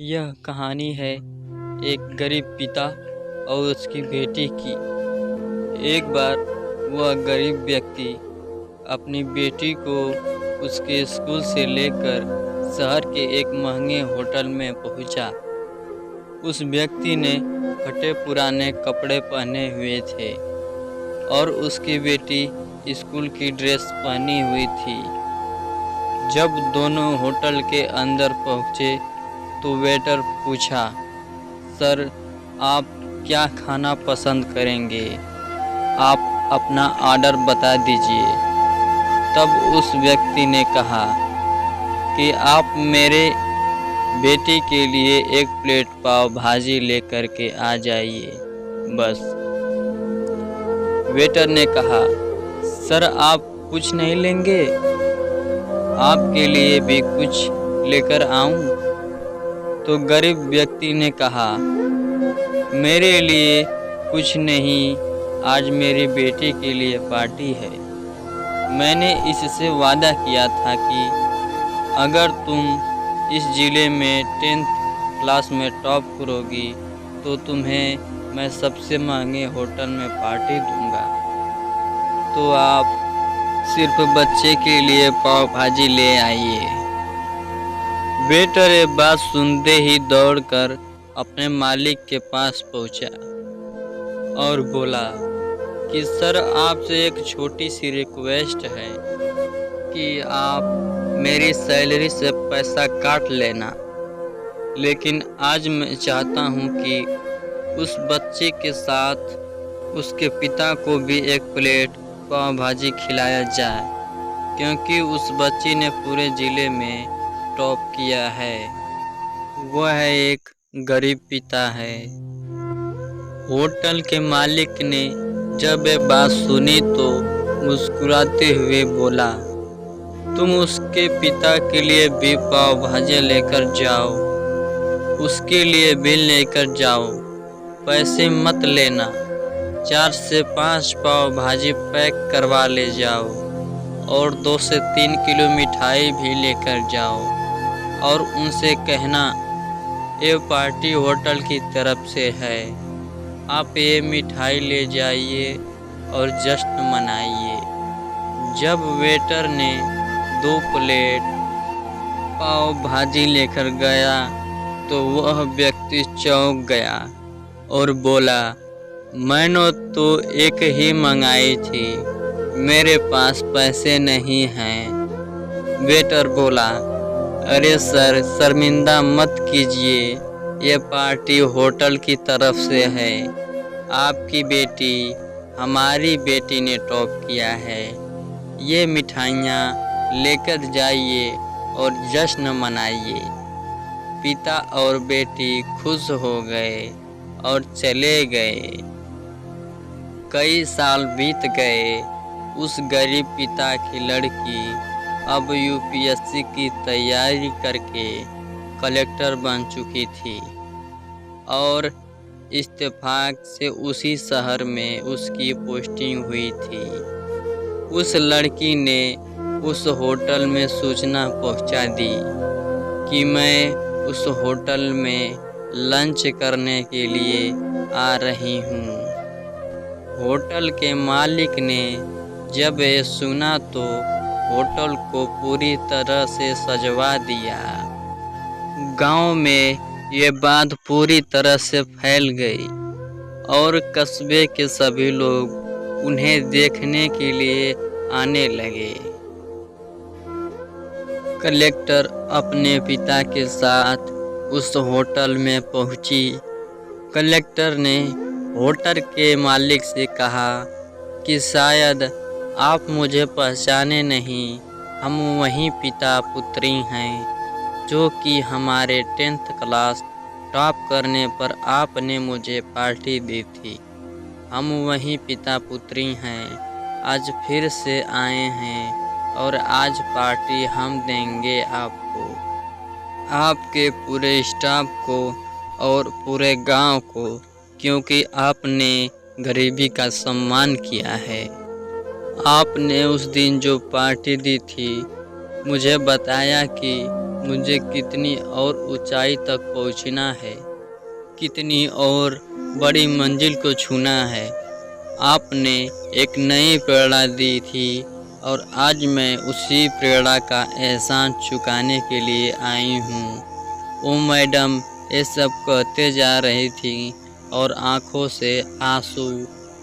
यह कहानी है एक गरीब पिता और उसकी बेटी की। एक बार वह गरीब व्यक्ति अपनी बेटी को उसके स्कूल से लेकर शहर के एक महंगे होटल में पहुंचा। उस व्यक्ति ने फटे पुराने कपड़े पहने हुए थे और उसकी बेटी स्कूल की ड्रेस पहनी हुई थी। जब दोनों होटल के अंदर पहुंचे तो वेटर पूछा, सर आप क्या खाना पसंद करेंगे? आप अपना ऑर्डर बता दीजिए। तब उस व्यक्ति ने कहा कि आप मेरे बेटी के लिए एक प्लेट पाव भाजी लेकर के आ जाइए बस। वेटर ने कहा, सर आप कुछ नहीं लेंगे? आपके लिए भी कुछ लेकर आऊं? तो गरीब व्यक्ति ने कहा, मेरे लिए कुछ नहीं, आज मेरी बेटी के लिए पार्टी है। मैंने इससे वादा किया था कि अगर तुम इस ज़िले में 10th क्लास में टॉप करोगी तो तुम्हें मैं सबसे महंगे होटल में पार्टी दूंगा। तो आप सिर्फ बच्चे के लिए पाव भाजी ले आइए। वेटर ये बात सुनते ही दौड़कर अपने मालिक के पास पहुंचा और बोला कि सर आपसे एक छोटी सी रिक्वेस्ट है कि आप मेरी सैलरी से पैसा काट लेना, लेकिन आज मैं चाहता हूं कि उस बच्चे के साथ उसके पिता को भी एक प्लेट पाव भाजी खिलाया जाए, क्योंकि उस बच्ची ने पूरे ज़िले में टॉप किया है। वह एक गरीब पिता है। होटल के मालिक ने जब ये बात सुनी तो मुस्कुराते हुए बोला, तुम उसके पिता के लिए भी पाव भाजी लेकर जाओ, उसके लिए बिल लेकर जाओ, पैसे मत लेना। 4 से 5 पाव भाजी पैक करवा ले जाओ और 2 से 3 किलो मिठाई भी लेकर जाओ और उनसे कहना ये पार्टी होटल की तरफ से है, आप ये मिठाई ले जाइए और जश्न मनाइए। जब वेटर ने 2 प्लेट पाव भाजी लेकर गया तो वह व्यक्ति चौंक गया और बोला, मैंने तो एक ही मंगाई थी, मेरे पास पैसे नहीं हैं। वेटर बोला, अरे सर शर्मिंदा मत कीजिए, ये पार्टी होटल की तरफ से है। आपकी बेटी हमारी बेटी ने टॉप किया है। ये मिठाइयाँ लेकर जाइए और जश्न मनाइए। पिता और बेटी खुश हो गए और चले गए। कई साल बीत गए। उस गरीब पिता की लड़की अब यूपीएससी की तैयारी करके कलेक्टर बन चुकी थी और इत्तेफाक से उसी शहर में उसकी पोस्टिंग हुई थी। उस लड़की ने उस होटल में सूचना पहुंचा दी कि मैं उस होटल में लंच करने के लिए आ रही हूँ। होटल के मालिक ने जब ये सुना तो होटल को पूरी तरह से सजवा दिया। गांव में ये बात पूरी तरह से फैल गई और कस्बे के सभी लोग उन्हें देखने के लिए आने लगे। कलेक्टर अपने पिता के साथ उस होटल में पहुंची। कलेक्टर ने होटल के मालिक से कहा कि शायद आप मुझे पहचाने नहीं, हम वही पिता पुत्री हैं जो कि हमारे 10th क्लास टॉप करने पर आपने मुझे पार्टी दी थी। हम वही पिता पुत्री हैं, आज फिर से आए हैं और आज पार्टी हम देंगे आपको, आपके पूरे स्टाफ को और पूरे गांव को, क्योंकि आपने गरीबी का सम्मान किया है। आपने उस दिन जो पार्टी दी थी, मुझे बताया कि मुझे कितनी और ऊंचाई तक पहुंचना है, कितनी और बड़ी मंजिल को छूना है। आपने एक नई प्रेरणा दी थी और आज मैं उसी प्रेरणा का एहसान चुकाने के लिए आई हूँ। वो मैडम ये सब कहते जा रही थी और आँखों से आंसू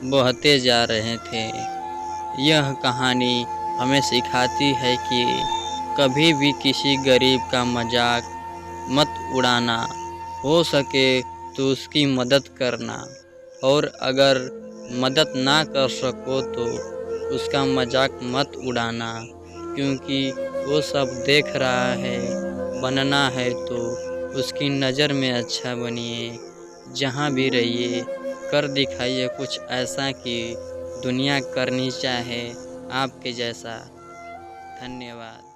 बहते जा रहे थे। यह कहानी हमें सिखाती है कि कभी भी किसी गरीब का मजाक मत उड़ाना, हो सके तो उसकी मदद करना, और अगर मदद ना कर सको तो उसका मजाक मत उड़ाना, क्योंकि वो सब देख रहा है। बनना है तो उसकी नज़र में अच्छा बनिए। जहाँ भी रहिए कर दिखाइए कुछ ऐसा कि दुनिया करनी चाहे आपके जैसा। धन्यवाद।